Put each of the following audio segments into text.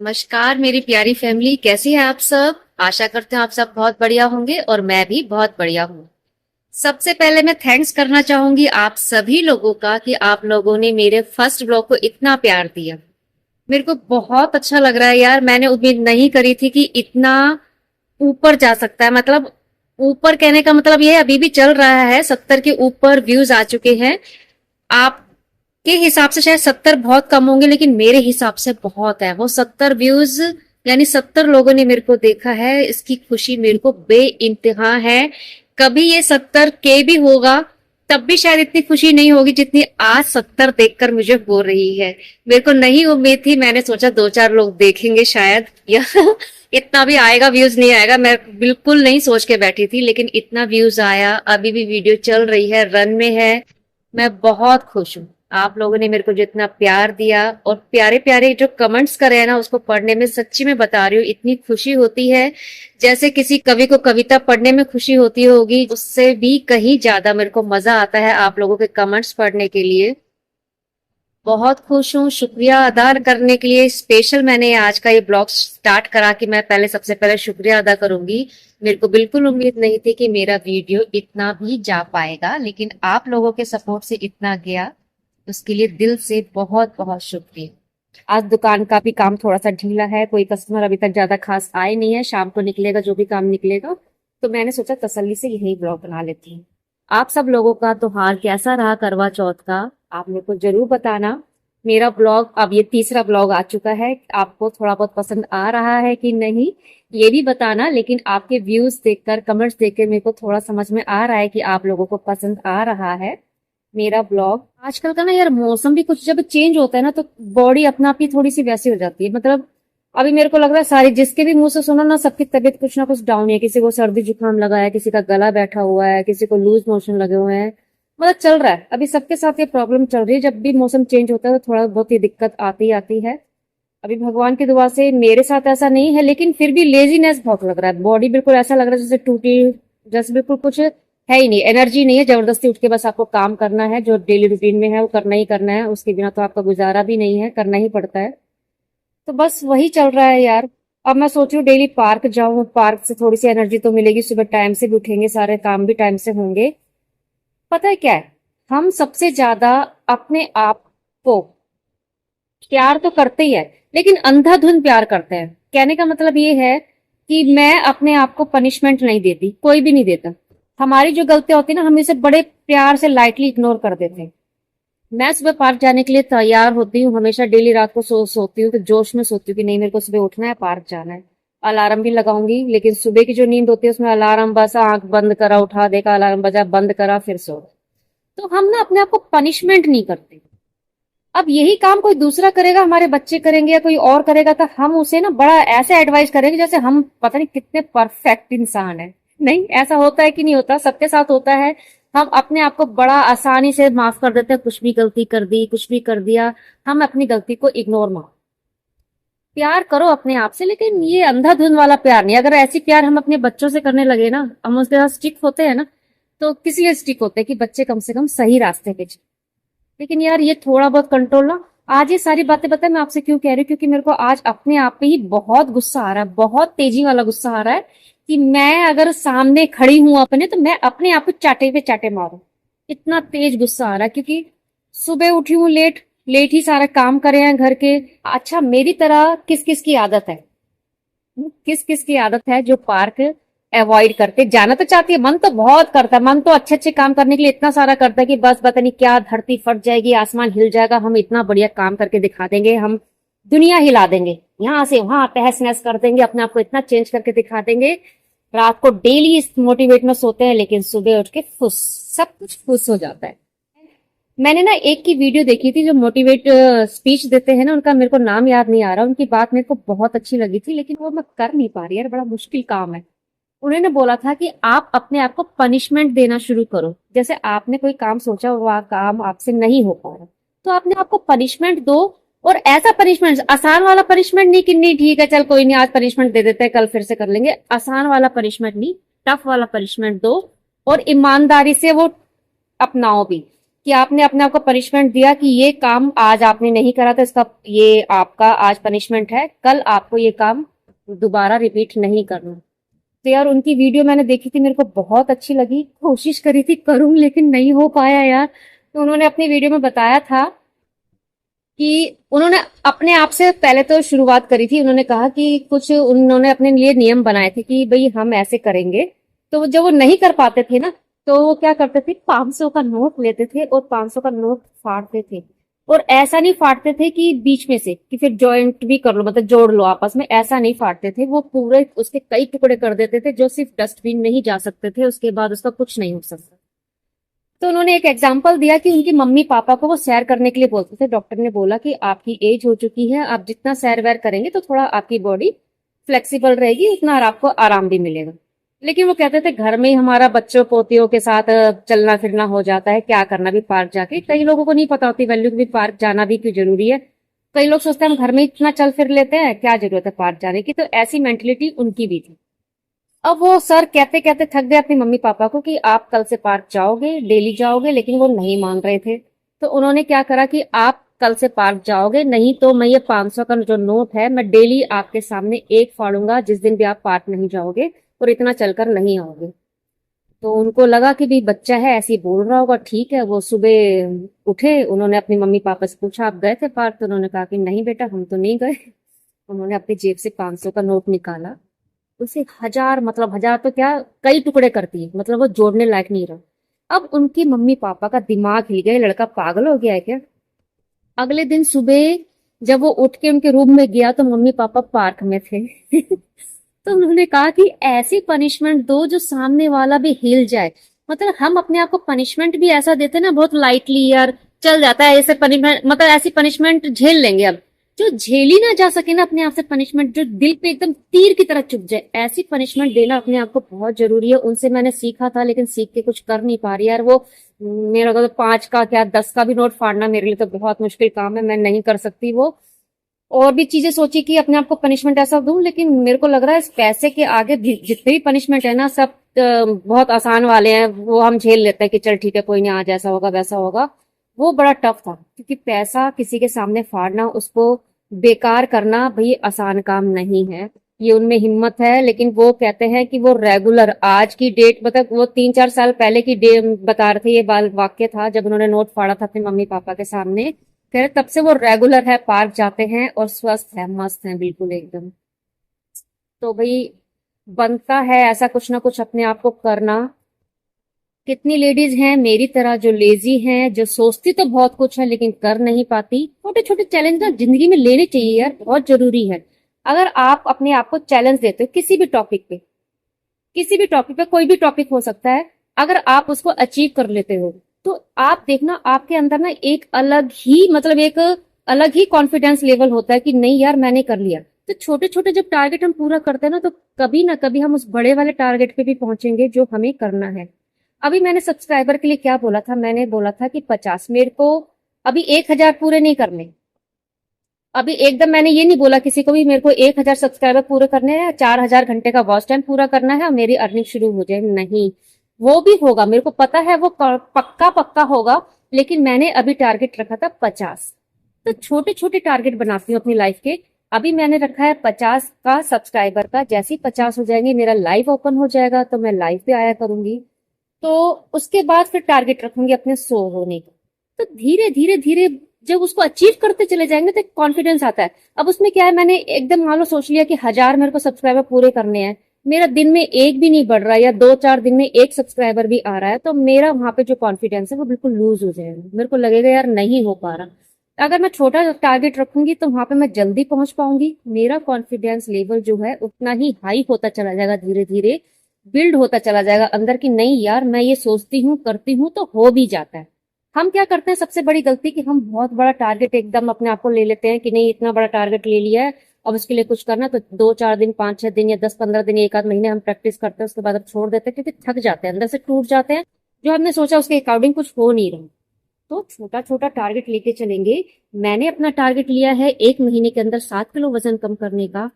नमस्कार मेरी प्यारी फैमिली, कैसी हैं आप सब। आशा करते हैं आप सब बहुत बढ़िया होंगे और मैं भी बहुत बढ़िया हूँ। सबसे पहले मैं थैंक्स करना चाहूंगी आप सभी लोगों का कि आप लोगों ने मेरे फर्स्ट ब्लॉग को इतना प्यार दिया। मेरे को बहुत अच्छा लग रहा है यार। मैंने उम्मीद नहीं करी थी कि इतना ऊपर जा सकता है। मतलब ऊपर कहने का मतलब ये है, अभी भी चल रहा है, 70 के ऊपर व्यूज आ चुके हैं। आपके हिसाब से शायद 70 बहुत कम होंगे, लेकिन मेरे हिसाब से बहुत है। वो 70 व्यूज यानी 70 लोगों ने मेरे को देखा है, इसकी खुशी मेरे को बे इंतहा है। कभी ये 70 के भी होगा तब भी शायद इतनी खुशी नहीं होगी जितनी आज 70 देखकर मुझे हो रही है। मेरे को नहीं उम्मीद थी, मैंने सोचा दो चार लोग देखेंगे शायद, या इतना भी आएगा, व्यूज नहीं आएगा, मैं बिल्कुल नहीं सोच के बैठी थी, लेकिन इतना व्यूज आया। अभी भी वीडियो चल रही है, रन में है। मैं बहुत खुश हूँ। आप लोगों ने मेरे को जितना प्यार दिया और प्यारे प्यारे जो कमेंट्स करे हैं ना, उसको पढ़ने में सच्ची में बता रही हूँ इतनी खुशी होती है। जैसे किसी कवि को कविता पढ़ने में खुशी होती होगी, उससे भी कहीं ज्यादा मेरे को मजा आता है आप लोगों के कमेंट्स पढ़ने के लिए। बहुत खुश हूँ। शुक्रिया अदा करने के लिए स्पेशल मैंने आज का ये ब्लॉग स्टार्ट करा कि मैं पहले सबसे पहले शुक्रिया अदा करूंगी। मेरे को बिल्कुल उम्मीद नहीं थी कि मेरा वीडियो इतना भी जा पाएगा, लेकिन आप लोगों के सपोर्ट से इतना गया, उसके लिए दिल से बहुत बहुत शुक्रिया। आज दुकान का भी काम थोड़ा सा ढीला है, कोई कस्टमर अभी तक ज्यादा खास आए नहीं है। शाम को निकलेगा जो भी काम निकलेगा, तो मैंने सोचा तसल्ली से यही ब्लॉग बना लेती हूँ। आप सब लोगों का त्योहार कैसा रहा करवा चौथ का, आप मेरे को जरूर बताना। मेरा ब्लॉग अब ये तीसरा ब्लॉग आ चुका है, आपको थोड़ा बहुत पसंद आ रहा है कि नहीं ये भी बताना। लेकिन आपके व्यूज देखकर, कमेंट्स देखकर मेरे को थोड़ा समझ में आ रहा है कि आप लोगों को पसंद आ रहा है मेरा ब्लॉग। आजकल का ना यार मौसम भी कुछ जब चेंज होता है ना, तो बॉडी अपना आप ही थोड़ी सी वैसी हो जाती है। मतलब अभी मेरे को लग रहा है सारी जिसके भी मुंह से सुनो ना, सबकी तबीयत कुछ ना कुछ डाउन है। किसी को सर्दी जुकाम लगा है, किसी का गला बैठा हुआ है, किसी को लूज मोशन लगे हुए हैं। मतलब चल रहा है, अभी सबके साथ ये प्रॉब्लम चल रही है। जब भी मौसम चेंज होता है तो थोड़ा बहुत ही दिक्कत आती आती है। अभी भगवान की दुआ से मेरे साथ ऐसा नहीं है, लेकिन फिर भी लेजीनेस बहुत लग रहा है। बॉडी बिल्कुल ऐसा लग रहा है जैसे टूटी, जैसे बिल्कुल कुछ है ही नहीं, एनर्जी नहीं है। जबरदस्ती उठ के बस आपको काम करना है, जो डेली रूटीन में है वो करना ही करना है। उसके बिना तो आपका गुजारा भी नहीं है, करना ही पड़ता है। तो बस वही चल रहा है यार। अब मैं सोच रही हूँ डेली पार्क जाऊं, पार्क से थोड़ी सी एनर्जी तो मिलेगी, सुबह टाइम से भी उठेंगे, सारे काम भी टाइम से होंगे। पता है क्या है, हम सबसे ज्यादा अपने आप को प्यार तो करते ही है, लेकिन अंधाधुंध प्यार करते हैं। कहने का मतलब ये है कि मैं अपने आप को पनिशमेंट नहीं देती, कोई भी नहीं देता। हमारी जो गलतियां होती है ना, हम इसे बड़े प्यार से लाइटली इग्नोर कर देते हैं। मैं सुबह पार्क जाने के लिए तैयार होती हूँ हमेशा। डेली रात को सोती हूँ तो जोश में सोती हूँ कि नहीं, मेरे को सुबह उठना है, पार्क जाना है। अलार्म भी लगाऊंगी, लेकिन सुबह की जो नींद होती है उसमें अलार्म बस आंख बंद करा, उठा देखा, अलार्म बजा, बंद करा, फिर सो गए। तो हम ना अपने आप को पनिशमेंट नहीं करते। अब यही काम कोई दूसरा करेगा, हमारे बच्चे करेंगे या कोई और करेगा, तो हम उसे ना बड़ा ऐसे एडवाइस करेंगे जैसे हम पता नहीं कितने परफेक्ट इंसान है। नहीं, ऐसा होता है कि नहीं होता, सबके साथ होता है। हम अपने आप को बड़ा आसानी से माफ कर देते हैं, कुछ भी गलती कर दी, कुछ भी कर दिया, हम अपनी गलती को इग्नोर मार। प्यार करो अपने आप से, लेकिन ये अंधाधुंध वाला प्यार नहीं। अगर ऐसी प्यार हम अपने बच्चों से करने लगे ना, हम उसके साथ स्टिक होते हैं ना, तो किसी लिए स्टिक होते हैं कि बच्चे कम से कम सही रास्ते पे चले। लेकिन यार ये थोड़ा बहुत कंट्रोल ना। आज ये सारी बातें पता है मैं आपसे क्यों कह रही हूँ, क्योंकि मेरे को आज अपने आप पे ही बहुत गुस्सा आ रहा है, बहुत तेजी वाला गुस्सा आ रहा है कि मैं अगर सामने खड़ी हूं अपने, तो मैं अपने आप को चाटे पे चाटे मारूं। इतना तेज गुस्सा आ रहा है क्योंकि सुबह उठी हूँ लेट, लेट ही सारा काम करे हैं घर के। अच्छा, मेरी तरह किस किस की आदत है, किस किस की आदत है जो पार्क अवॉइड करते जाना तो चाहती है। मन तो बहुत करता है, मन तो अच्छे अच्छे काम करने के लिए इतना सारा करता है कि बस पता नहीं क्या धरती फट जाएगी, आसमान हिल जाएगा, हम इतना बढ़िया काम करके दिखा देंगे, हम दुनिया हिला देंगे, यहाँ से वहां तहस नहस कर देंगे, अपने आप को इतना चेंज करके दिखा देंगे। रात को डेली इस मोटिवेट में सोते हैं, लेकिन सुबह उठ के फुस, सब कुछ फुस हो जाता है। मैंने ना एक की वीडियो देखी थी जो मोटिवेट स्पीच देते हैं ना, उनका मेरे को नाम याद नहीं आ रहा। उनकी बात मेरे को बहुत अच्छी लगी थी, लेकिन वो मैं कर नहीं पा रही यार, बड़ा मुश्किल काम है। उन्होंने बोला था कि आप अपने आप को पनिशमेंट देना शुरू करो। जैसे आपने कोई काम सोचा और वह काम आपसे नहीं हो पा रहा, तो अपने आप को पनिशमेंट दो। और ऐसा पनिशमेंट, आसान वाला पनिशमेंट नहीं कि नहीं ठीक है चल कोई नहीं, आज पनिशमेंट दे देते हैं, कल फिर से कर लेंगे। आसान वाला पनिशमेंट नहीं, टफ वाला पनिशमेंट दो, और ईमानदारी से वो अपनाओ भी। कि आपने अपने आप को पनिशमेंट दिया कि ये काम आज आपने नहीं करा तो इसका ये आपका आज पनिशमेंट है, कल आपको ये काम दोबारा रिपीट नहीं करना। तो यार उनकी वीडियो मैंने देखी थी, मेरे को बहुत अच्छी लगी, कोशिश करी थी करूं लेकिन नहीं हो पाया यार। तो उन्होंने अपनी वीडियो में बताया था कि उन्होंने अपने आप से पहले तो शुरुआत करी थी। उन्होंने कहा कि कुछ उन्होंने अपने लिए नियम बनाए थे कि भाई हम ऐसे करेंगे। तो जब वो नहीं कर पाते थे ना, तो वो क्या करते थे, 500 का नोट लेते थे और 500 का नोट फाड़ते थे। और ऐसा नहीं फाड़ते थे कि बीच में से कि फिर जॉइंट भी कर लो, मतलब जोड़ लो आपस में, ऐसा नहीं फाड़ते थे। वो पूरे उसके कई टुकड़े कर देते थे जो सिर्फ डस्टबिन में ही जा सकते थे, उसके बाद उसका कुछ नहीं हो सकता। तो उन्होंने एक एग्जाम्पल दिया कि उनकी मम्मी पापा को वो सैर करने के लिए बोलते थे। डॉक्टर ने बोला कि आपकी एज हो चुकी है, आप जितना सैर वैर करेंगे तो थोड़ा आपकी बॉडी फ्लेक्सिबल रहेगी, उतना आपको आराम भी मिलेगा। लेकिन वो कहते थे घर में ही हमारा बच्चों पोतियों के साथ चलना फिरना हो जाता है, क्या करना भी पार्क जाके। कई लोगों को नहीं पता होती वैल्यू की भी पार्क जाना भी क्यों जरूरी है। कई लोग सोचते हैं हम घर में इतना चल फिर लेते हैं, क्या जरूरत है पार्क जाने की। तो ऐसी मेंटेलिटी उनकी भी थी। अब वो सर कहते कहते थक गए अपनी मम्मी पापा को कि आप कल से पार्क जाओगे, डेली जाओगे, लेकिन वो नहीं मान रहे थे। तो उन्होंने क्या करा कि आप कल से पार्क जाओगे, नहीं तो मैं ये 500 का जो नोट है मैं डेली आपके सामने एक फाड़ूंगा जिस दिन भी आप पार्क नहीं जाओगे और इतना चलकर नहीं आओगे। तो उनको लगा कि भी बच्चा है ऐसे ही बोल रहा होगा, ठीक है। वो सुबह उठे, उन्होंने अपनी मम्मी पापा से पूछा आप गए थे पार्क? तो उन्होंने कहा कि नहीं बेटा हम तो नहीं गए। उन्होंने अपनी जेब से 500 का नोट निकाला, उसे हजार, मतलब हजार तो क्या, कई टुकड़े करती है, मतलब वो जोड़ने लायक नहीं रहा। अब उनकी मम्मी पापा का दिमाग हिल गया, लड़का पागल हो गया है क्या। अगले दिन सुबह जब वो उठ के उनके रूम में गया तो मम्मी पापा पार्क में थे। तो उन्होंने कहा कि ऐसी पनिशमेंट दो जो सामने वाला भी हिल जाए। मतलब हम अपने आप को पनिशमेंट भी ऐसा देते हैं ना बहुत लाइटली, यार चल जाता है ऐसे पनिशमेंट, मतलब ऐसी पनिशमेंट झेल लेंगे। अब जो झेली ना जा सके ना अपने आप से पनिशमेंट, जो दिल पे एकदम तीर की तरह चुभ जाए, ऐसी पनिशमेंट देना अपने आप को बहुत जरूरी है। उनसे मैंने सीखा था लेकिन सीख के कुछ कर नहीं पा रही यार। वो मेरा तो 5 का क्या 10 का भी नोट फाड़ना मेरे लिए तो बहुत मुश्किल काम है, मैं नहीं कर सकती वो। और भी चीजें सोची कि अपने आप को पनिशमेंट ऐसा दूं, लेकिन मेरे को लग रहा है इस पैसे के आगे जितने भी पनिशमेंट है ना सब बहुत आसान वाले हैं, वो हम झेल लेते हैं कि चल ठीक है कोई नहीं, आज ऐसा होगा वैसा होगा। वो बड़ा टफ था क्योंकि पैसा किसी के सामने फाड़ना, उसको बेकार करना भाई आसान काम नहीं है। ये उनमें हिम्मत है, लेकिन वो कहते हैं कि वो रेगुलर आज की डेट, मतलब वो 3-4 साल पहले की डे बता रहे थे। ये बाल वाक्य था जब उन्होंने नोट फाड़ा था अपने मम्मी पापा के सामने। कह रहे तब से वो रेगुलर है, पार्क जाते हैं और स्वस्थ है, मस्त है बिल्कुल एकदम। तो भाई बनता है ऐसा कुछ ना कुछ अपने आप को करना। कितनी लेडीज हैं मेरी तरह जो लेजी हैं, जो सोचती तो बहुत कुछ है लेकिन कर नहीं पाती। छोटे छोटे चैलेंज ना जिंदगी में लेने चाहिए यार, बहुत जरूरी है। अगर आप अपने आप को चैलेंज देते हो किसी भी टॉपिक पे, किसी भी टॉपिक पे, कोई भी टॉपिक हो सकता है, अगर आप उसको अचीव कर लेते हो तो आप देखना आपके अंदर ना एक अलग ही, मतलब एक अलग ही कॉन्फिडेंस लेवल होता है कि नहीं यार मैंने कर लिया। तो छोटे छोटे जब टारगेट हम पूरा करते हैं ना कभी हम उस बड़े वाले टारगेट पे भी पहुंचेंगे जो हमें करना है। अभी मैंने सब्सक्राइबर के लिए क्या बोला था, मैंने बोला था कि 50, मेरे को अभी 1000 पूरे नहीं करने। अभी एकदम मैंने ये नहीं बोला किसी को भी मेरे को 1000 सब्सक्राइबर पूरे करने हैं, 4000 घंटे का वॉच टाइम पूरा करना है और मेरी अर्निंग शुरू हो जाए, नहीं। वो भी होगा, मेरे को पता है वो पक्का पक्का होगा, लेकिन मैंने अभी टारगेट रखा था 50। तो छोटे छोटे टारगेट बनाती हूँ अपनी लाइफ के। अभी मैंने रखा है 50 का सब्सक्राइबर का, जैसे ही 50 हो जाएंगे मेरा लाइव ओपन हो जाएगा तो मैं लाइव पे आया करूंगी। तो उसके बाद फिर टारगेट रखूंगी अपने 100 होने का। तो धीरे धीरे धीरे जब उसको अचीव करते चले जाएंगे तो कॉन्फिडेंस आता है। अब उसमें क्या है, मैंने एकदम मान लो सोच लिया कि 1000 मेरे को सब्सक्राइबर पूरे करने हैं, मेरा दिन में एक भी नहीं बढ़ रहा या 2-4 दिन में एक सब्सक्राइबर भी आ रहा है, तो मेरा वहां पे जो कॉन्फिडेंस है वो बिल्कुल लूज हो जाएगा। मेरे को लगेगा यार नहीं हो पा रहा। अगर मैं छोटा टारगेट रखूंगी तो वहां पे मैं जल्दी पहुंच पाऊंगी, मेरा कॉन्फिडेंस लेवल जो है उतना ही हाई होता चला जाएगा, धीरे धीरे बिल्ड होता चला जाएगा अंदर की, नहीं यार मैं ये सोचती हूँ करती हूँ तो हो भी जाता है। हम क्या करते हैं सबसे बड़ी गलती कि हम बहुत बड़ा टारगेट एकदम अपने आप को ले लेते हैं कि नहीं इतना बड़ा टारगेट ले लिया है अब इसके लिए कुछ करना, तो 2-4 दिन 5-6 दिन या 10-15 दिन 1 आध महीने हम प्रैक्टिस करते हैं, उसके बाद अब छोड़ देते हैं क्योंकि थक जाते हैं, अंदर से टूट जाते हैं। जो हमने सोचा उसके अकॉर्डिंग कुछ हो नहीं रहा। तो छोटा छोटा टारगेट लेके चलेंगे। मैंने अपना टारगेट लिया है 1 महीने के अंदर 7 किलो वजन कम करने का।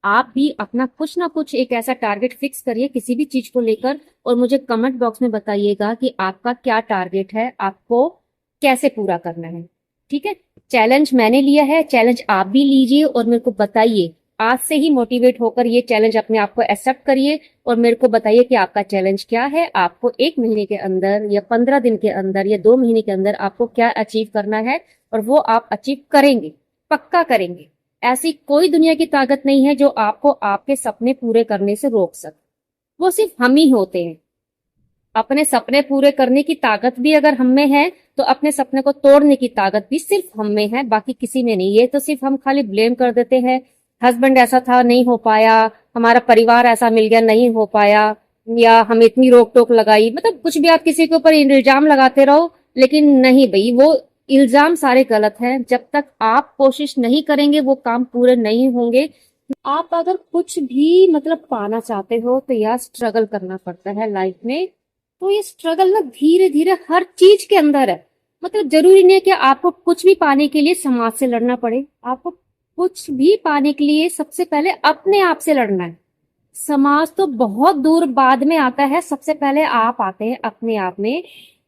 आप भी अपना कुछ ना कुछ एक ऐसा टारगेट फिक्स करिए किसी भी चीज को लेकर और मुझे कमेंट बॉक्स में बताइएगा कि आपका क्या टारगेट है, आपको कैसे पूरा करना है। ठीक है, चैलेंज मैंने लिया है, चैलेंज आप भी लीजिए और मेरे को बताइए। आज से ही मोटिवेट होकर ये चैलेंज अपने आप को एक्सेप्ट करिए और मेरे को बताइए कि आपका चैलेंज क्या है। आपको 1 महीने के अंदर या 15 दिन के अंदर या 2 महीने के अंदर आपको क्या अचीव करना है, और वो आप अचीव करेंगे, पक्का करेंगे। ऐसी कोई दुनिया की ताकत नहीं है जो आपको आपके सपने पूरे करने से रोक सके। वो सिर्फ हम ही होते हैं। अपने सपने पूरे करने की ताकत भी अगर हम में है, तो अपने सपने को तोड़ने की ताकत भी सिर्फ हम में है, बाकी किसी में नहीं। ये तो सिर्फ हम खाली ब्लेम कर देते हैं, हस्बैंड ऐसा था नहीं हो पाया, हमारा परिवार ऐसा मिल गया नहीं हो पाया, या हम इतनी रोक टोक लगाई, मतलब कुछ भी आप किसी के ऊपर इल्जाम लगाते रहो। लेकिन नहीं भाई, वो इल्जाम सारे गलत हैं। जब तक आप कोशिश नहीं करेंगे वो काम पूरे नहीं होंगे। आप अगर कुछ भी मतलब पाना चाहते हो तो यार स्ट्रगल करना पड़ता है लाइफ में। तो ये स्ट्रगल ना धीरे धीरे हर चीज के अंदर है। मतलब जरूरी नहीं है कि आपको कुछ भी पाने के लिए समाज से लड़ना पड़े। आपको कुछ भी पाने के लिए सबसे पहले अपने आप से लड़ना है। समाज तो बहुत दूर बाद में आता है, सबसे पहले आप आते हैं अपने आप में।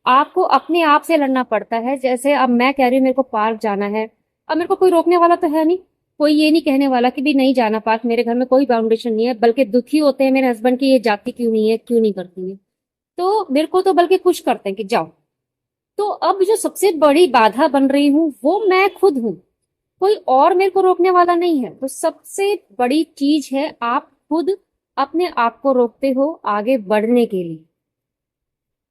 आपको अपने आप से लड़ना पड़ता है। जैसे अब मैं कह रही हूँ मेरे को पार्क जाना है, अब मेरे को कोई रोकने वाला तो है नहीं। कोई ये नहीं कहने वाला कि भी नहीं जाना पार्क, मेरे घर में कोई बाउंडेशन नहीं है। बल्कि दुखी होते हैं मेरे हस्बैंड की ये जाती क्यों नहीं है, क्यों नहीं करती है। तो मेरे को तो बल्कि खुश करते हैं कि जाओ। तो अब जो सबसे बड़ी बाधा बन रही हूँ वो मैं खुद हूँ, कोई और मेरे को रोकने वाला नहीं है। तो सबसे बड़ी चीज है आप खुद अपने आप को रोकते हो आगे बढ़ने के लिए।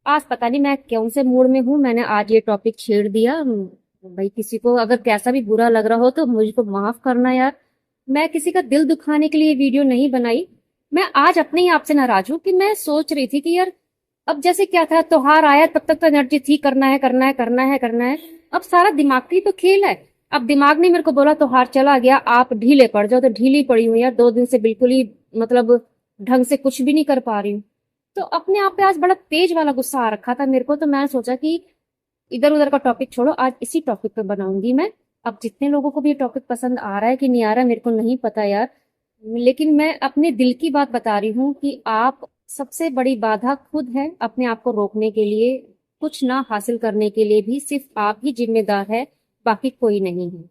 आज पता नहीं मैं कौन से मूड में हूं, मैंने आज ये टॉपिक छेड़ दिया। भाई किसी को अगर कैसा भी बुरा लग रहा हो तो मुझको माफ करना यार। मैं किसी का दिल दुखाने के लिए वीडियो नहीं बनाई। मैं आज अपने ही आप से नाराज हूं कि मैं सोच रही थी कि यार अब जैसे क्या था, त्योहार आया तब तक तो एनर्जी थी, करना है करना है करना है करना है। अब सारा दिमाग की तो खेल है। अब दिमाग ने मेरे को बोला त्योहार चला गया, आप ढीले पड़ जाओ, तो ढीली पड़ी हूँ यार। 2 दिन से बिल्कुल ही मतलब ढंग से कुछ भी नहीं कर पा रही हूँ। तो अपने आप पे आज बड़ा तेज वाला गुस्सा आ रखा था मेरे को। तो मैंने सोचा कि इधर उधर का टॉपिक छोड़ो, आज इसी टॉपिक पे बनाऊंगी मैं। अब जितने लोगों को भी ये टॉपिक पसंद आ रहा है कि नहीं आ रहा है मेरे को नहीं पता यार, लेकिन मैं अपने दिल की बात बता रही हूँ कि आप सबसे बड़ी बाधा खुद है अपने आप को रोकने के लिए। कुछ ना हासिल करने के लिए भी सिर्फ आप ही जिम्मेदार है, बाकी कोई नहीं है।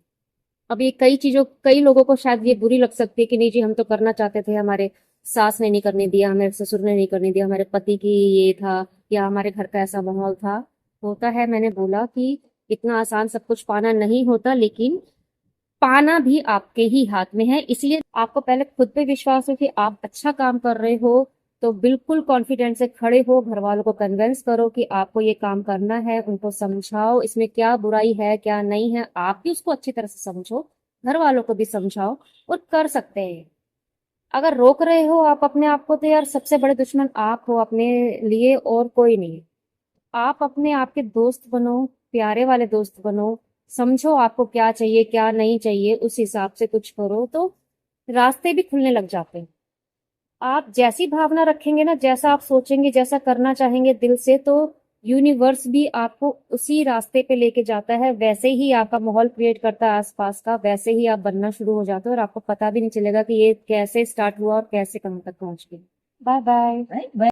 अब ये कई लोगों को शायद ये बुरी लग सकती है कि नहीं जी हम तो करना चाहते थे, हमारे सास ने नहीं करने दिया, हमारे ससुर ने नहीं करने दिया, हमारे पति की ये था, या हमारे घर का ऐसा माहौल था। होता है, मैंने बोला कि इतना आसान सब कुछ पाना नहीं होता, लेकिन पाना भी आपके ही हाथ में है। इसलिए आपको पहले खुद पे विश्वास हो कि आप अच्छा काम कर रहे हो, तो बिल्कुल कॉन्फिडेंस से खड़े हो। घर वालों को कन्विंस करो कि आपको ये काम करना है, उनको समझाओ इसमें क्या बुराई है क्या नहीं है। आप भी उसको अच्छी तरह से समझो, घर वालों को भी समझाओ, और कर सकते हैं। अगर रोक रहे हो आप अपने आप को, तो यार सबसे बड़े दुश्मन आप हो अपने लिए, और कोई नहीं। आप अपने आप के दोस्त बनो, प्यारे वाले दोस्त बनो। समझो आपको क्या चाहिए क्या नहीं चाहिए, उस हिसाब से कुछ करो तो रास्ते भी खुलने लग जाते हैं। आप जैसी भावना रखेंगे ना, जैसा आप सोचेंगे, जैसा करना चाहेंगे दिल से, तो यूनिवर्स भी आपको उसी रास्ते पे लेके जाता है। वैसे ही आपका माहौल क्रिएट करता है आसपास का, वैसे ही आप बनना शुरू हो जाते हो, और आपको पता भी नहीं चलेगा कि ये कैसे स्टार्ट हुआ और कैसे कहाँ तक पहुंच गए। Bye bye.